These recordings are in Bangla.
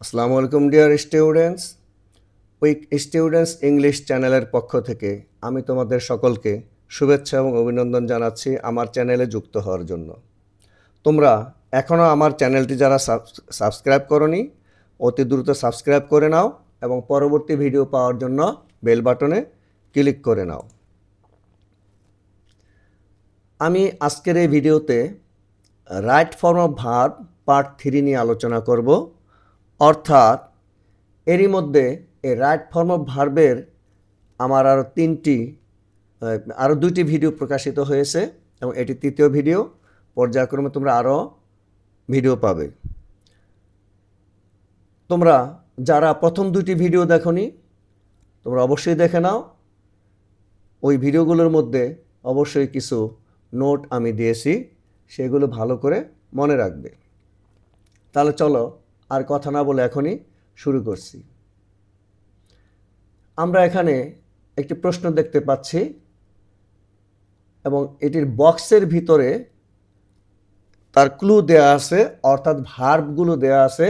আসসালামু আলাইকুম dear students. Week students English চ্যানেলের পক্ষ থেকে আমি তোমাদের সকলকে শুভেচ্ছা এবং অভিনন্দন জানাচ্ছি আমার চ্যানেলে যুক্ত হওয়ার জন্য। তোমরা এখনও আমার চ্যানেলটি যারা সাবস্ক্রাইব করনি অতি দ্রুত সাবস্ক্রাইব করে নাও এবং পরবর্তী ভিডিও পাওয়ার জন্য বেল বাটনে ক্লিক করে নাও। আমি আজকের এই ভিডিওতে right form of verb part 3 নিয়ে আলোচনা করব। অর্থাৎ এরই মধ্যে এই রাইট ফর্ম অফ ভার্বের আমার আরও দুইটি ভিডিও প্রকাশিত হয়েছে এবং এটি তৃতীয় ভিডিও। পর্যায়ক্রমে তোমরা আরও ভিডিও পাবে। তোমরা যারা প্রথম দুইটি ভিডিও দেখোনি তোমরা অবশ্যই দেখে নাও। ওই ভিডিওগুলোর মধ্যে অবশ্যই কিছু নোট আমি দিয়েছি, সেগুলো ভালো করে মনে রাখবে। তাহলে চলো আর কথা না বলে এখনই শুরু করছি। আমরা এখানে একটি প্রশ্ন দেখতে পাচ্ছি এবং এটির বক্সের ভিতরে তার ক্লু দেয়া আছে, অর্থাৎ ভার্বগুলো দেয়া আছে।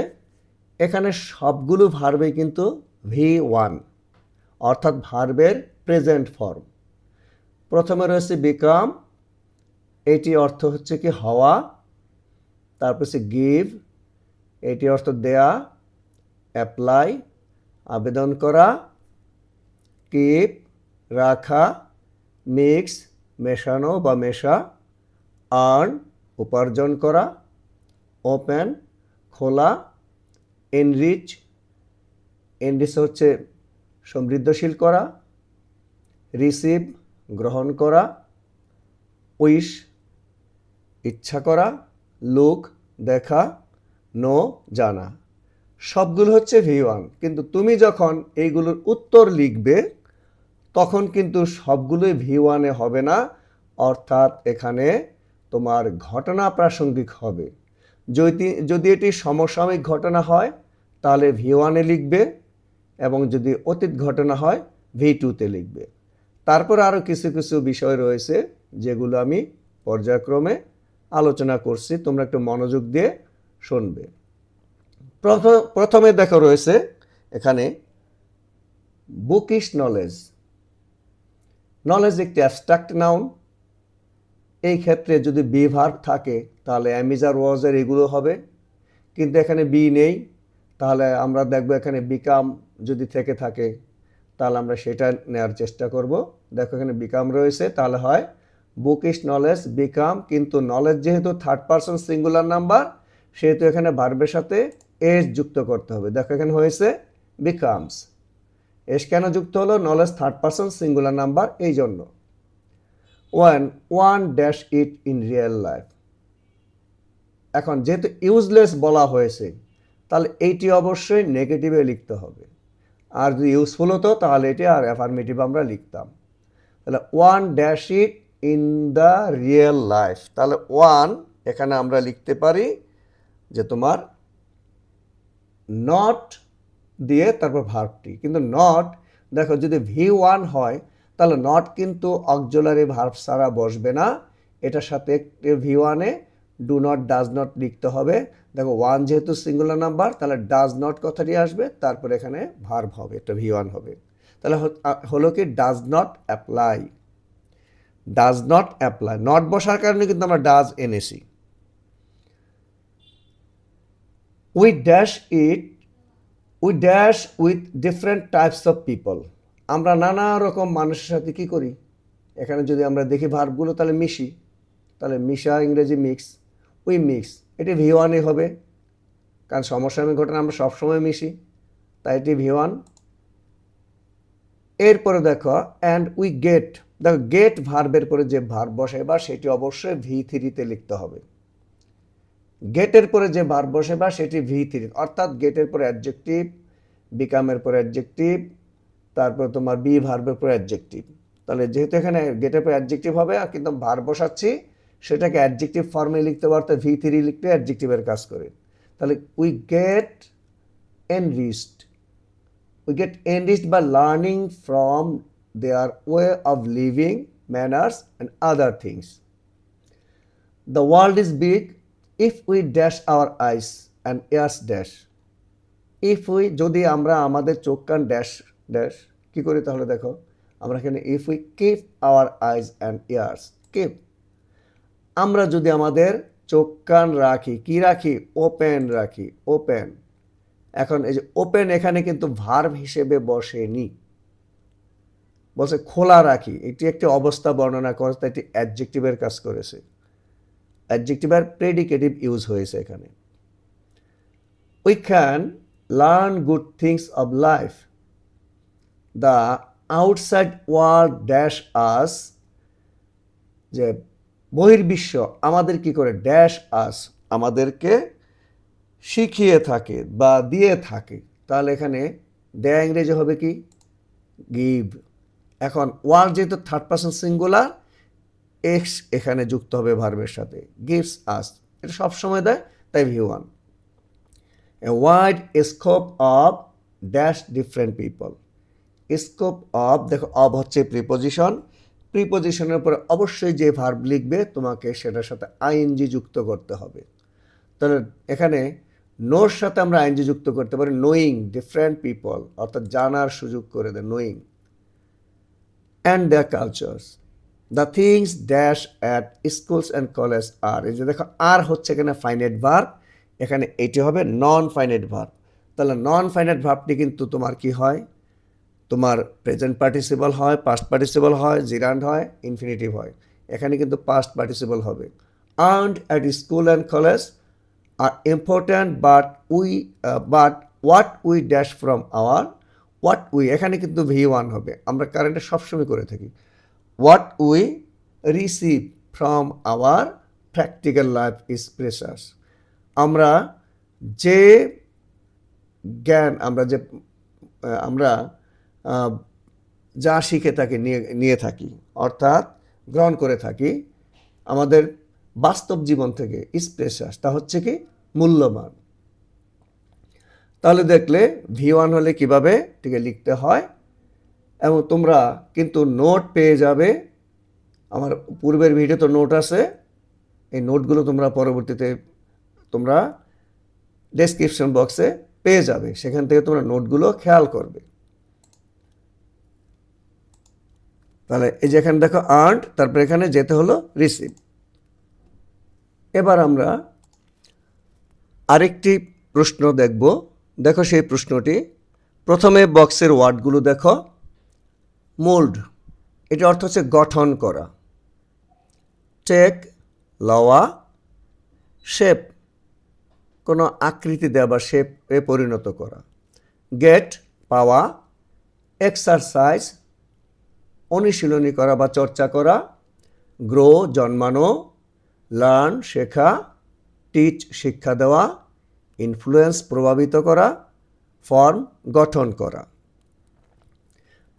এখানে সবগুলো ভার্বই কিন্তু V1, অর্থাৎ ভার্বের প্রেজেন্ট ফর্ম। প্রথমে রয়েছে বিকাম, এটি অর্থ হচ্ছে কি হওয়া। তারপর হচ্ছে গিভ, এটি অর্থ দেয়া। অ্যাপ্লাই, আবেদন করা। কিপ, রাখা। মিক্স, মেশানো বা মেশা। আর্ন, উপার্জন করা। ওপেন, খোলা। এনরিচ, এনরিচ হচ্ছে সমৃদ্ধশীল করা। রিসিভ, গ্রহণ করা। উইশ, ইচ্ছা করা। লুক, দেখা। নো, জানা। সবগুলো হচ্ছে V1, কিন্তু তুমি যখন এইগুলোর উত্তর লিখবে তখন কিন্তু সবগুলোই V1-এ হবে না, অর্থাৎ এখানে তোমার ঘটনা প্রাসঙ্গিক হবে। যদি এটি সমসাময়িক ঘটনা হয় তাহলে V1-এ লিখবে এবং যদি অতীত ঘটনা হয় V2-তে লিখবে। তারপর আরও কিছু কিছু বিষয় রয়েছে যেগুলো আমি পর্যায়ক্রমে আলোচনা করছি, তোমরা একটু মনোযোগ দিয়ে শুনবে। প্রথমে দেখো রয়েছে এখানে বুকিশ নলেজ। নলেজ একটি অ্যাবস্ট্রাক্ট নাউন। এই ক্ষেত্রে যদি বি ভার্ব থাকে তাহলে অ্যামিজ আর ওয়াজের এগুলো হবে, কিন্তু এখানে বি নেই। তাহলে আমরা দেখব এখানে বিকাম যদি থেকে থাকে তাহলে আমরা সেটা নেওয়ার চেষ্টা করব। দেখো এখানে বিকাম রয়েছে, তাহলে হয় বুকিশ নলেজ বিকাম, কিন্তু নলেজ যেহেতু থার্ড পারসন সিঙ্গুলার নাম্বার সেহেতু এখানে ভার্বের সাথে এস যুক্ত করতে হবে। দেখো এখানে হয়েছে বিকামস। এস কেন যুক্ত হলো? Knowledge third person singular number, এই জন্য। One dash it in real life. এখন যেহেতু ইউজলেস বলা হয়েছে তাহলে এইটি অবশ্যই নেগেটিভে লিখতে হবে, আর যদি ইউজফুল হতো তাহলে এটি আর অ্যাফার্মেটিভ আমরা লিখতাম। তাহলে one dash it in the real life, তাহলে ওয়ান এখানে আমরা লিখতে পারি যে তোমার নট দিয়ে তারপর ভার্বটি, কিন্তু নট দেখো যদি V1 হয় তাহলে নট কিন্তু অক্সিলারি ভার্ব ছাড়া বসবে না, এটার সাথে V1-এ ডু নট ডাজ নট লিখতে হবে। দেখো ওয়ান যেহেতু সিঙ্গুলার নাম্বার তাহলে ডাজ নট কথাটি আসবে, তারপর এখানে ভার্ব হবে, এটা V1 হবে। তাহলে হলো কি does not apply. Does not apply, not বসার কারণে কিন্তু আমরা ডাজ এনেছি। We dash it, we dash with different types of people. আমরা নানা রকম মানুষের সাথে কি করি? এখানে যদি আমরা দেখি ভার্বগুলো তাহলে মিশি, তাহলে মিশা ইংরেজি মিক্স। উই মিক্স, এটি V1-এ হবে, কারণ সমসাময়িক ঘটনা আমরা সবসময় মিশি, তাই এটি V1। এরপরে দেখো অ্যান্ড উই গেট, দেখো গেট ভার্বের পরে যে ভার্ব বসে বা সেটি অবশ্যই V3-তে লিখতে হবে। গেটের পরে যে ভার্ব বসে বা সেটি V3, অর্থাৎ গেটের পরে অ্যাডজেক্টিভ, বিকামের পরে অ্যাডজেক্টিভ, তারপর তোমার বি ভার্বের পরে অ্যাডজেক্টিভ। তাহলে যেহেতু এখানে গেটের পরে অ্যাডজেক্টিভ হবে কিন্তু ভার্ব বসাচ্ছি সেটাকে অ্যাডজেক্টিভ ফর্মে লিখতে পারতে V3 লিখলে অ্যাডজেক্টিভের কাজ করে। তাহলে we get enriched, we get enriched by learning from their way of living, manners and other things. The world is big if we dash our eyes and ears dash. If we যদি আমরা আমাদের চোখ কান ড্যাশ ড্যাশ কী করি তাহলে দেখো আমরা এখানে if we keep our eyes and years keep আমরা যদি আমাদের চোখ কান রাখি কি রাখি ওপেন রাখি ওপেন এখন এই যে ওপেন এখানে কিন্তু ভার্ব হিসেবে বসেনি বলছে খোলা রাখি এটি একটি অবস্থা বর্ণনা করে তাই এটি অ্যাডজেক্টিভের কাজ করেছে অ্যাডজেক্টিভের প্রেডিকেটিভ ইউজ হয়েছে এখানে we can learn good things of life the outside world dash আস যে বহির্বিশ্ব আমাদের কি করে ড্যাশ আস আমাদেরকে শিখিয়ে থাকে বা দিয়ে থাকে তাহলে এখানে দেয়া ইংরেজি হবে কি গিভ এখন ওয়ার্ল্ড যেহেতু থার্ড পারসন সিঙ্গুলার এক্স এখানে যুক্ত হবে ভার্বের সাথে গিভস আস এটা সবসময় দেয় তাই V1 a wide scope of dash different people scope of দেখো অব হচ্ছে প্রিপোজিশন প্রিপোজিশনের উপরে অবশ্যই যে ভার্ব লিখবে তোমাকে সেটার সাথে আইএনজি যুক্ত করতে হবে তাহলে এখানে নোর সাথে আমরা আইএনজি যুক্ত করতে পারি নোয়িং ডিফারেন্ট পিপল অর্থাৎ জানার সুযোগ করে দেয় knowing and their cultures the things dash at schools and college আর এই যে দেখো আর হচ্ছে এখানে ফাইনাইট ভার্ব এখানে এটি হবে নন ফাইনাইট ভার্ব তাহলে নন ফাইনাইট ভার্বটি কিন্তু তোমার কি হয় তোমার প্রেজেন্ট পার্টিসিপল হয় পাস্ট পার্টিসিপল হয় জিরান্ড হয় ইনফিনিটিভ হয় এখানে কিন্তু পাস্ট পার্টিসিপল হবে earned at school and college আর important but what we dash from our what we এখানে কিন্তু V1 হবে আমরা কারেন্টে সবসময় করে থাকি what we receive from our practical life is precious আমরা যে জ্ঞান আমরা যা শিখে থাকি নিয়ে থাকি অর্থাৎ গ্রহণ করে থাকি আমাদের বাস্তব জীবন থেকে ইজ প্রেশাস তা হচ্ছে কি মূল্যবান তাহলে দেখলে V1 হলে কিভাবে ঠিক লিখতে হয় এবং তোমরা কিন্তু নোট পেয়ে যাবে আমার পূর্বের ভিডিও তো নোট আছে এই নোটগুলো তোমরা পরবর্তীতে তোমরা ডেসক্রিপশন বক্সে পেয়ে যাবে সেখান থেকে তোমরা নোটগুলো খেয়াল করবে তাহলে এই যে এখানে দেখো আর্নড তারপর এখানে যেতে হলো রিসিভ এবার আমরা আরেকটি প্রশ্ন দেখব দেখো সেই প্রশ্নটি প্রথমে বক্সের ওয়ার্ডগুলো দেখো মোল্ড এটি অর্থ হচ্ছে গঠন করা টেক লওয়া শেপ কোনো আকৃতি দেওয়া বা শেপে পরিণত করা গেট পাওয়া এক্সারসাইজ অনুশীলনী করা বা চর্চা করা গ্রো জন্মানো লার্ন শেখা টিচ শিক্ষা দেওয়া ইনফ্লুয়েন্স প্রভাবিত করা ফর্ম গঠন করা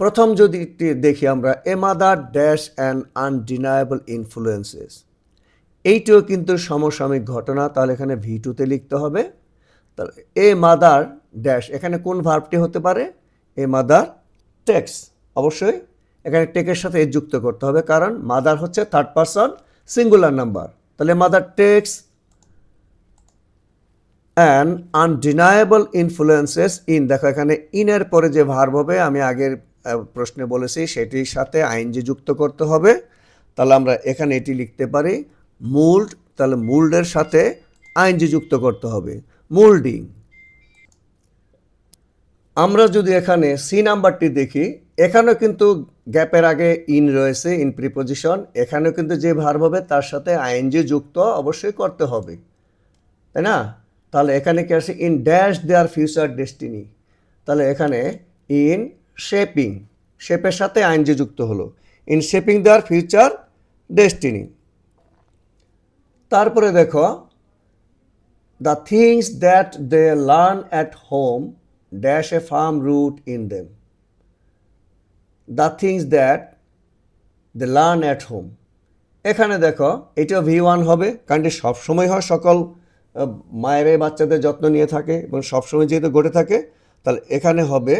প্রথম যদি দেখি আমরা a mother dash and undeniable influences এইটিও কিন্তু সমসাময়িক ঘটনা তাহলে এখানে V2-তে লিখতে হবে তাহলে এ মাদার ড্যাশ এখানে কোন ভার্বটি হতে পারে এ মাদার টেক্স অবশ্যই এখানে টেকের সাথে এ যুক্ত করতে হবে কারণ মাদার হচ্ছে থার্ড পারসন সিঙ্গুলার নাম্বার তাহলে mother takes and undeniable influences in দেখো এখানে ইনের পরে যে ভার্ব হবে আমি আগের প্রশ্নে বলেছি সেটির সাথে আইএনজি যুক্ত করতে হবে তাহলে আমরা এখানে এটি লিখতে পারি মোল্ড তাহলে মোল্ডের সাথে আইএনজি যুক্ত করতে হবে মোল্ডিং আমরা যদি এখানে সি নাম্বারটি দেখি এখানেও কিন্তু গ্যাপের আগে ইন রয়েছে ইন প্রিপোজিশন এখানেও কিন্তু যে ভার্ব হবে তার সাথে আইএনজি যুক্ত অবশ্যই করতে হবে তাই না তাহলে এখানে কি আছে in dash their future destiny তাহলে এখানে ইন শেপিং শেপের সাথে আইএনজি যুক্ত হলো in shaping their future destiny তারপরে দেখো the things that they learn at home dash a firm root in them the things that they learn at home এখানে দেখো এটাও V1 হবে কারণ এটি সবসময় হয় সকল মায়েরাই বাচ্চাদের যত্ন নিয়ে থাকে এবং সবসময় যেহেতু ঘটে থাকে তাহলে এখানে হবে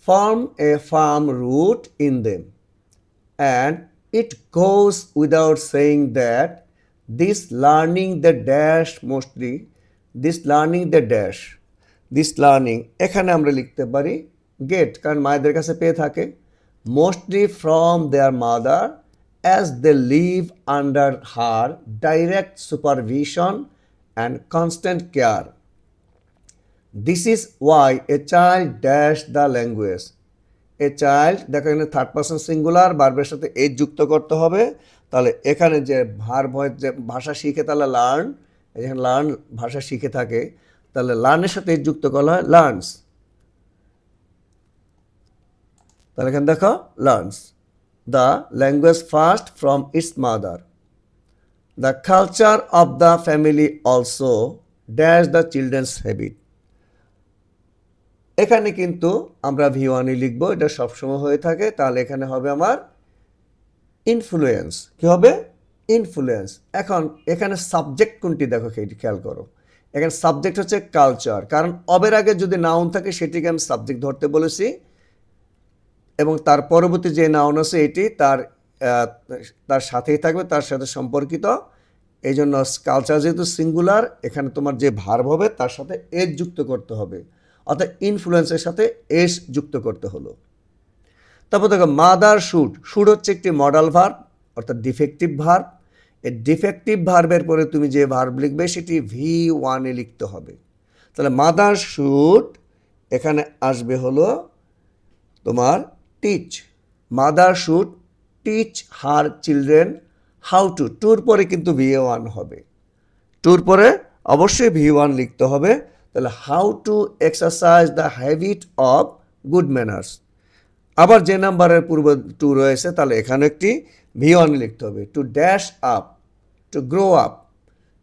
form a farm root in them and it goes without saying that this learning the dash mostly this learning the dash, this learning এখানে আমরা লিখতে পারি গেট, কারণ মায়েদের কাছে পেয়ে থাকে, mostly from their mother as they live under her direct supervision and constant care. This is why a child dash the language. A child, দেখো এখানে থার্ড পারসন সিঙ্গুলার, ভার্বের সাথে এজ যুক্ত করতে হবে। তাহলে এখানে যে ভার্ব হয়, যে ভাষা শিখে, তাহলে লার্ন, এখানে লার্ন ভাষা শিখে থাকে, তাহলে লার্নের সাথে এজ যুক্ত করা হয় লার্নস। তাহলে এখানে দেখো learns the language first from its mother. The culture of the family also dash the children's habit. এখানে কিন্তু আমরা V1 লিখবো, এটা সবসময় হয়ে থাকে। তাহলে এখানে হবে আমার ইনফ্লুয়েন্স। কি হবে? ইনফ্লুয়েন্স। এখন এখানে সাবজেক্ট কোনটি দেখো, খেয়াল করো, এখানে সাবজেক্ট হচ্ছে কালচার, কারণ অবের আগে যদি নাউন থাকে সেটিকে আমি সাবজেক্ট ধরতে বলেছি, এবং তার পরবর্তী যে নাউন আছে এটি তার সাথেই থাকবে, তার সাথে সম্পর্কিত। এই জন্য কালচার যেহেতু সিঙ্গুলার, এখানে তোমার যে ভার্ব হবে তার সাথে এস যুক্ত করতে হবে, অর্থাৎ ইনফ্লুয়েন্সের সাথে এস যুক্ত করতে হলো। তারপর দেখো মাদার শুড, শুড হচ্ছে একটি মডাল ভার্ব, অর্থাৎ ডিফেক্টিভ ভার্ব। এই ডিফেক্টিভ ভার্বের পরে তুমি যে ভার্ব লিখবে সেটি V1 লিখতে হবে। তাহলে মাদার শুড এখানে আসবে হলো তোমার teach. Mother should teach her children how to, টুর পরে কিন্তু V1 হবে, টুর পরে অবশ্যই V1 লিখতে হবে। তাহলে how to exercise the habit of good manners. আবার যে নাম্বারের পূর্ব টু রয়েছে, তাহলে এখানে একটি V1 লিখতে হবে। To dash up, to grow up,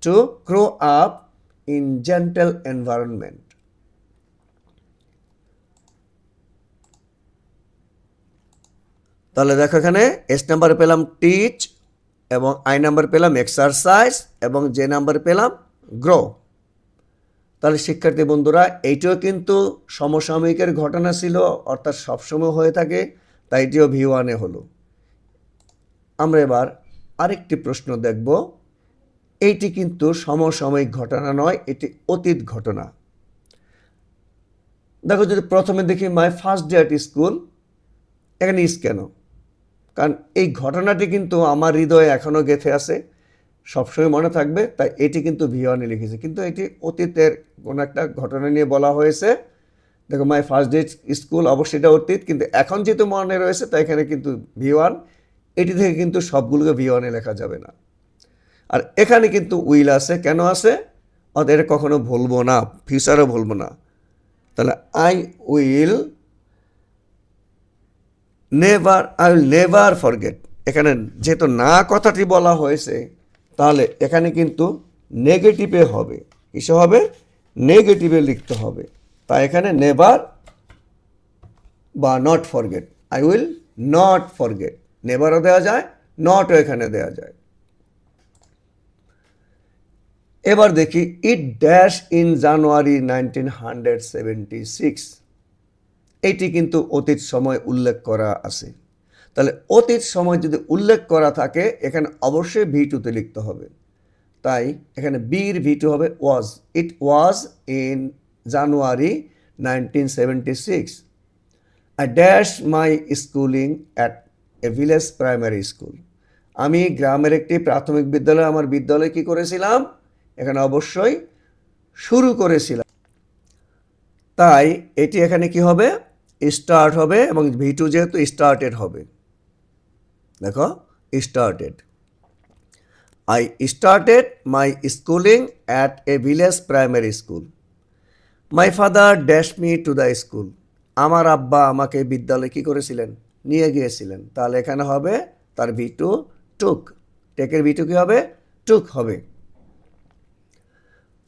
to grow up in gentle environment. তাহলে দেখো এখানে এস নাম্বারে পেলাম টিচ, এবং আই নাম্বার পেলাম এক্সারসাইজ, এবং যে নাম্বার পেলাম গ্রো। তাহলে শিক্ষার্থী বন্ধুরা, এইটিও কিন্তু সমসাময়িকের ঘটনা ছিল, অর্থাৎ সবসময় হয়ে থাকে, তাই এটিও V1 হলো। আমরা এবার আরেকটি প্রশ্ন দেখব। এইটি কিন্তু সমসাময়িক ঘটনা নয়, এটি অতীত ঘটনা। দেখো যদি প্রথমে দেখি my first day at school, এখানে ইস কেন? কারণ এই ঘটনাটি কিন্তু আমার হৃদয়ে এখনও গেঁথে আছে, সবসময় মনে থাকবে, তাই এটি কিন্তু V1 লিখেছে, কিন্তু এটি অতীতের কোনো একটা ঘটনা নিয়ে বলা হয়েছে। দেখো মাই ফার্স্ট ডে স্কুল, অবশ্যই এটা অতীত, কিন্তু এখন যেহেতু মনে রয়েছে তাই এখানে কিন্তু V1। এটি থেকে কিন্তু সবগুলোকে V1 লেখা যাবে না। আর এখানে কিন্তু উইল আছে, কেন আছে? অর্থাৎ এটা কখনো ভুলবো না, ফিউচারও ভুলবো না। তাহলে আই উইল নেভার ফরগেট। এখানে যেহেতু না কথাটি বলা হয়েছে, তাহলে এখানে কিন্তু নেগেটিভে হবে, কিসে হবে? নেগেটিভে লিখতে হবে। তাই এখানে নেভার বা not forget, I will not forget. নেভারও দেওয়া যায়, নটও এখানে দেওয়া যায়। এবার দেখি ইট ড্যাশ ইন জানুয়ারি 1976। এইটি কিন্তু অতীত সময় উল্লেখ করা আছে। তাহলে অতীত সময় যদি উল্লেখ করা থাকে, এখানে অবশ্যই V2 লিখতে হবে। তাই এখানে বির V2 হবে was. It was in January 1976। I dash my schooling at a village primary school. আমি গ্রামের একটি প্রাথমিক বিদ্যালয়ে আমার বিদ্যালয় কি করেছিলাম? এখানে অবশ্যই শুরু করেছিলাম। তাই এটি এখানে কি হবে? স্টার্ট হবে, এবং V2 যেহেতু স্টার্টেড হবে। দেখো started, I started my schooling at a village primary school. My father dash me to the school. আমার আব্বা আমাকে বিদ্যালয়ে কী করেছিলেন? নিয়ে গিয়েছিলেন। তাহলে এখানে হবে তার V2 টুক। টেকের V2 কী হবে? টুক হবে।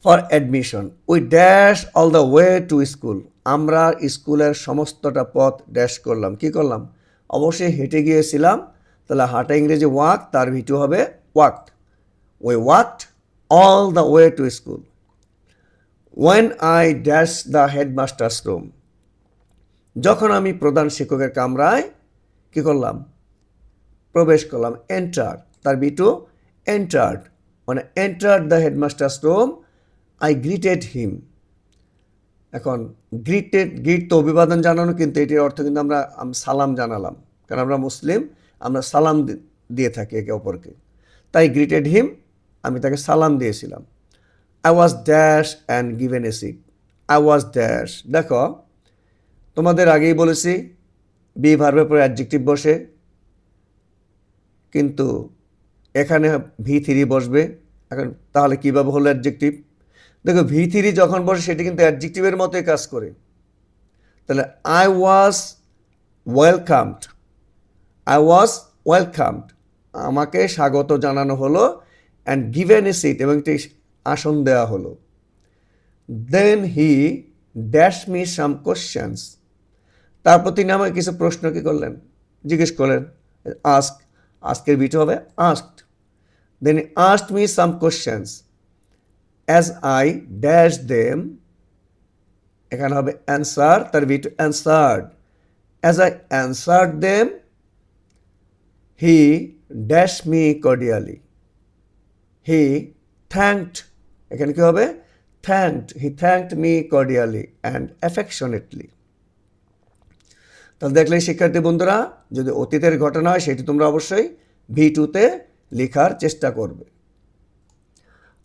For admission we dash all the way to school. আমরা স্কুলের সমস্তটা পথ ড্যাশ করলাম। কি করলাম? অবশ্যই হেঁটে গিয়েছিলাম। তাহলে হাঁটা ইংরেজি ওয়াক, তার V2 হবে walked. We walked all the way to school. When I dash the headmaster's room. যখন আমি প্রধান শিক্ষকের কামরায় কী করলাম? প্রবেশ করলাম। এন্টার, তার V2 এন্টার্ড, মানে enter the headmaster's room I greeted him. এখন গ্রিট তো অভিবাদন জানানো, কিন্তু এটির অর্থ কিন্তু আমরা সালাম জানালাম, কারণ আমরা মুসলিম, আমরা সালাম দিয়ে থাকি একে অপরকে। তাই গ্রিটেড হিম, আমি তাকে সালাম দিয়েছিলাম। I was dash and given a seat. I was dash, দেখো তোমাদের আগেই বলেছি বি ভার্বের পরে অ্যাডজেক্টিভ বসে, কিন্তু এখানে V3 বসবে। এখন তাহলে কীভাবে হলো অ্যাডজেক্টিভ? দেখো V3 যখন বসে সেটি কিন্তু অ্যাডজেক্টিভের মতোই কাজ করে। তাহলে I was welcomed, I was welcomed, আমাকে স্বাগত জানানো হলো, অ্যান্ড গিভেন এ সিট, এবং একটি আসন দেওয়া হলো। Then he dash me some questions, তারপর তিনি আমাকে কিছু প্রশ্ন কি করলেন, জিজ্ঞেস করলেন। আস্ক, আজকের ভিডিও হবে asked. Then he asked me some questions as I dash them, এখানে হবে অ্যান্সার, তার video answered. As I answered them he dash me cordially, he thanked, এখানে কি হবে thanked, he thanked me cordially and affectionately. তাহলে দেখলে শিক্ষার্থী বন্ধুরা, যদি অতীতের ঘটনা হয় সেটি তোমরা অবশ্যই V2-তে লেখার চেষ্টা করবে।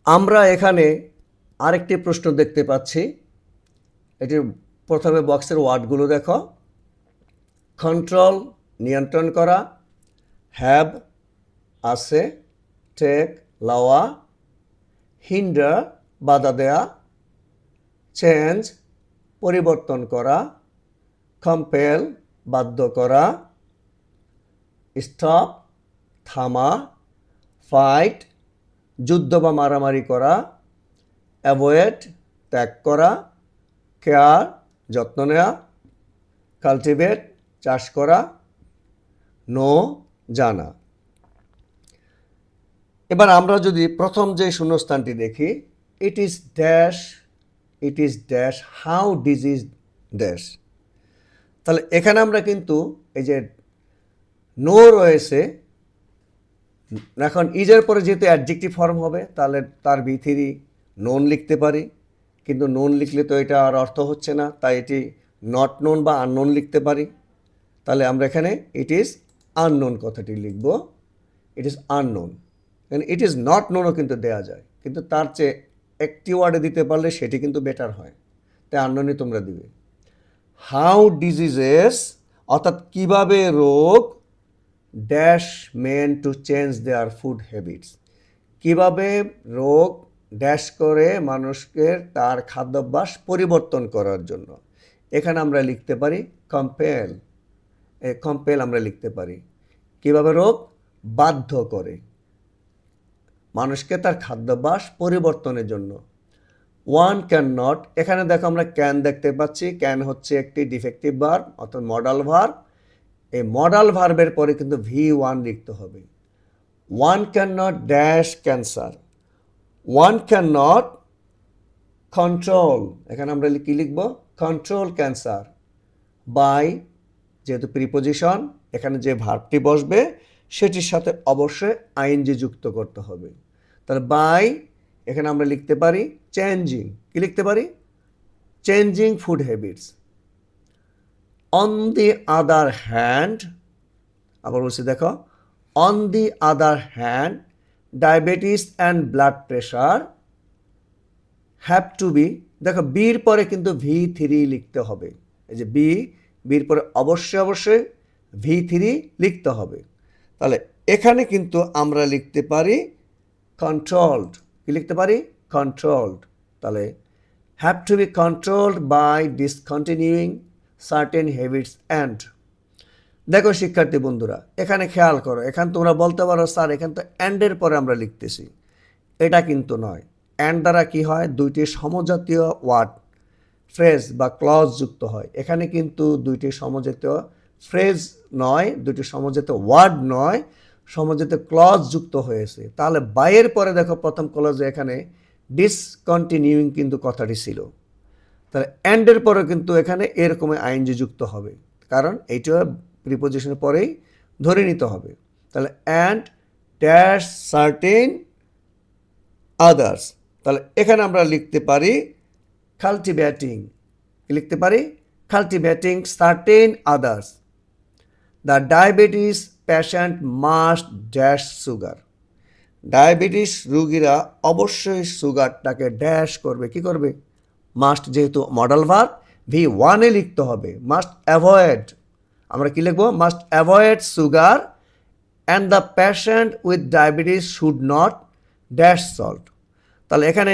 আমরা এখানে আরেকটি প্রশ্ন দেখতে পাচ্ছি। এটির প্রথমে বক্সের ওয়ার্ডগুলো দেখো। কন্ট্রোল, নিয়ন্ত্রণ করা, হ্যাভ, আছে, টেক, লওয়া, হিন্ডার, বাধা দেয়া, চেঞ্জ, পরিবর্তন করা, কম্পেল, বাধ্য করা, স্টপ, থামা, ফাইট, যুদ্ধ বা মারামারি করা, অ্যাভয়েড, ত্যাগ করা, কেয়ার, যত্ন নেওয়া, কাল্টিভেট, চাষ করা, নো, জানা। এবার আমরা যদি প্রথম যে শূন্যস্থানটি দেখি, it is dash how disease dash, তাহলে এখানে আমরা কিন্তু এই যে নো রয়েছে, এখন ইজের পরে যেহেতু অ্যাডজেক্টিভ ফর্ম হবে তাহলে তার V3 নোন লিখতে পারি, কিন্তু নোন লিখলে তো এটা আর অর্থ হচ্ছে না, তাই এটি নট নোন বা আননোন লিখতে পারি। তাহলে আমরা এখানে ইট ইজ আননোন কথাটি লিখব, it is unknown. It is not নোনও কিন্তু দেওয়া যায়, কিন্তু তার চেয়ে একটি ওয়ার্ডে দিতে পারলে সেটি কিন্তু বেটার হয়, তাই আননোনই তোমরা দিবে। হাউ ডিজিজেস, অর্থাৎ কীভাবে রোগ, dash men to change their food habits, কীভাবে রোগ ড্যাশ করে মানুষকে তার খাদ্যাভ্যাস পরিবর্তন করার জন্য। এখানে আমরা লিখতে পারি কম্পেল, কম্পেল আমরা লিখতে পারি, কীভাবে রোগ বাধ্য করে মানুষকে তার খাদ্যাভ্যাস পরিবর্তনের জন্য। ওয়ান ক্যান নট, এখানে দেখো আমরা ক্যান দেখতে পাচ্ছি, ক্যান হচ্ছে একটি ডিফেক্টিভ ভার্ব অর্থাৎ মডাল ভার্ব। এই মডাল ভার্বের পরে কিন্তু V1 লিখতে হবে। One can not dash cancer, one can not control, এখানে আমরা কি লিখব কন্ট্রোল ক্যান্সার, বাই, যেহেতু প্রিপোজিশন এখানে যে ভার্বটি বসবে সেটির সাথে অবশ্যই আইএনজি যুক্ত করতে হবে। তাহলে বাই, এখানে আমরা লিখতে পারি চেঞ্জিং, কি লিখতে পারি changing food habits. On the other hand, আবার বলছি দেখো, on the other hand diabetes and blood pressure have to be, দেখো বির পরে কিন্তু V3 লিখতে হবে। এই যে বির পরে অবশ্যই V3 লিখতে হবে। তাহলে এখানে কিন্তু আমরা লিখতে পারি কন্ট্রোলড, কি লিখতে পারি কন্ট্রোলড। তাহলে have to be controlled by discontinuing certain habits and. দেখো শিক্ষার্থী বন্ধুরা, এখানে খেয়াল করো, এখানে তোমরা বলতে পারো স্যার এখানে তো অ্যান্ডের পরে আমরা লিখতেছি, এটা কিন্তু নয়। অ্যান্ড দ্বারা কি হয়, দুইটি সমজাতীয় ওয়ার্ড ফ্রেজ বা ক্লজ যুক্ত হয়। এখানে কিন্তু দুইটি সমজাতীয় ফ্রেজ নয়, দুইটি সমজাতীয় ওয়ার্ড নয়, সমজাতীয় ক্লজ যুক্ত হয়েছে। তাহলে বাইয়ের পরে দেখো প্রথম ক্লজে এখানে ডিসকন্টিনিউইং কিন্তু কথাটি ছিল, তাহলে অ্যান্ডের পরে কিন্তু এখানে এরকম আইএনজি যুক্ত হবে, কারণ এইটা প্রিপোজিশনের পরেই ধরে নিতে হবে। তাহলে অ্যান্ড ড্যাশ সার্টেন আদার্স, তাহলে এখানে আমরা লিখতে পারি কাল্টিভেটিং, লিখতে পারি cultivating certain others. The diabetes patient must dash sugar. Diabetes রোগীরা অবশ্যই সুগারটাকে ড্যাশ করবে, কি করবে? মাস্ট, যেহেতু মডাল ভার্ব V1 লিখতে হবে। মাস্ট অ্যাভয়েড, আমরা কি লিখবো? Must avoid sugar and the patient with diabetes should not dash salt. তাহলে এখানে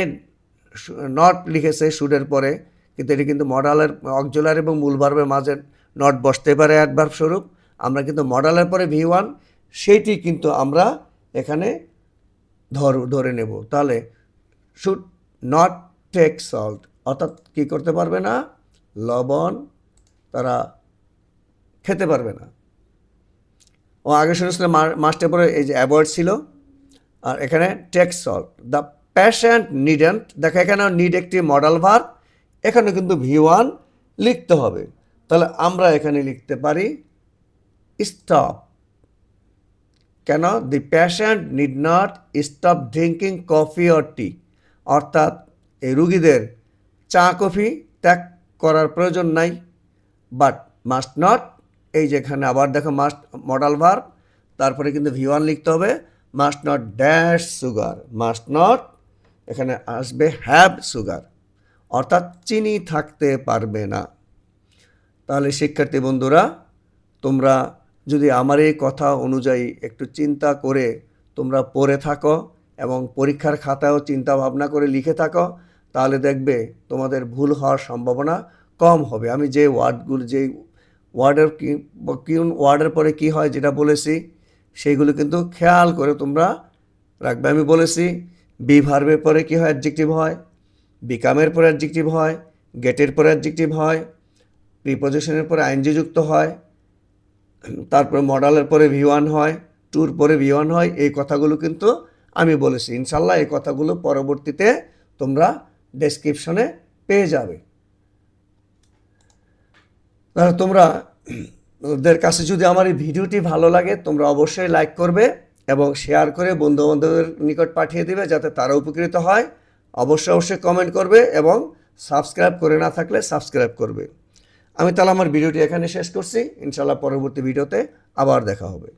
নট লিখেছে শুডের পরে, কিন্তু এটি কিন্তু মডালের অক্সিলারি এবং মূল ভার্বের মাঝে নট বসতে পারে অ্যাডভার্ব স্বরূপ। আমরা কিন্তু মডালের পরে V1 সেইটি কিন্তু আমরা এখানে ধরে নেব। তাহলে শুড নট টেক সল্ট, অর্থাৎ কী করতে পারবে না? লবণ তারা খেতে পারবে না। ও আগে শুনেছিলাম মাস্টের পরে এই যে অ্যাভয়েড ছিল, আর এখানে টেক সল্ট। দ্য পেশেন্ট নিডেন্ট, দেখো এখানে নিড একটি মডাল ভার্ব, এখানে কিন্তু V1 লিখতে হবে। তাহলে আমরা এখানে লিখতে পারি স্টপ। কেন? The patient need not stop drinking coffee or tea, অর্থাৎ এই রুগীদের চা কফি ত্যাগ করার প্রয়োজন নাই। বাট মাস্ট নট, এই যেখানে আবার দেখো মাস্ট মডাল ভার্ব, তারপরে কিন্তু V1 লিখতে হবে। Must not dash sugar, must not এখানে আসবে হ্যাভ সুগার, অর্থাৎ চিনি থাকতে পারবে না। তাহলে শিক্ষার্থী বন্ধুরা, তোমরা যদি আমার এই কথা অনুযায়ী একটু চিন্তা করে তোমরা পড়ে থাকো এবং পরীক্ষার খাতায়ও চিন্তা ভাবনা করে লিখে থাকো, তাহলে দেখবে তোমাদের ভুল হওয়ার সম্ভাবনা কম হবে। আমি যে ওয়ার্ডগুলো, যেই ওয়ার্ডের কোন ওয়ার্ডের পরে কি হয় যেটা বলেছি, সেইগুলো কিন্তু খেয়াল করে তোমরা রাখবে। আমি বলেছি বি ভার্বের পরে কি হয়? অ্যাডজেক্টিভ হয়। বিকামের পরে অ্যাডজেক্টিভ হয়। গেটের পরে অ্যাডজেক্টিভ হয়। প্রিপোজিশনের পরে আইএনজি যুক্ত হয়। তারপরে মডালের পরে V1 হয়। টুর পরে V1 হয়। এই কথাগুলো কিন্তু আমি বলেছি। ইনশাল্লাহ এই কথাগুলো পরবর্তীতে তোমরা ডেসক্রিপশনে পেয়ে যাবে। তাহলে তোমরা ওদের কাছে যদি আমার এই ভিডিওটি ভালো লাগে, তোমরা অবশ্যই লাইক করবে এবং শেয়ার করে বন্ধুবান্ধবের নিকট পাঠিয়ে দেবে, যাতে তারা উপকৃত হয়। অবশ্যই কমেন্ট করবে এবং সাবস্ক্রাইব করে না থাকলে সাবস্ক্রাইব করবে। আমি তাহলে আমার ভিডিওটি এখানে শেষ করছি। ইনশাল্লাহ পরবর্তী ভিডিওতে আবার দেখা হবে।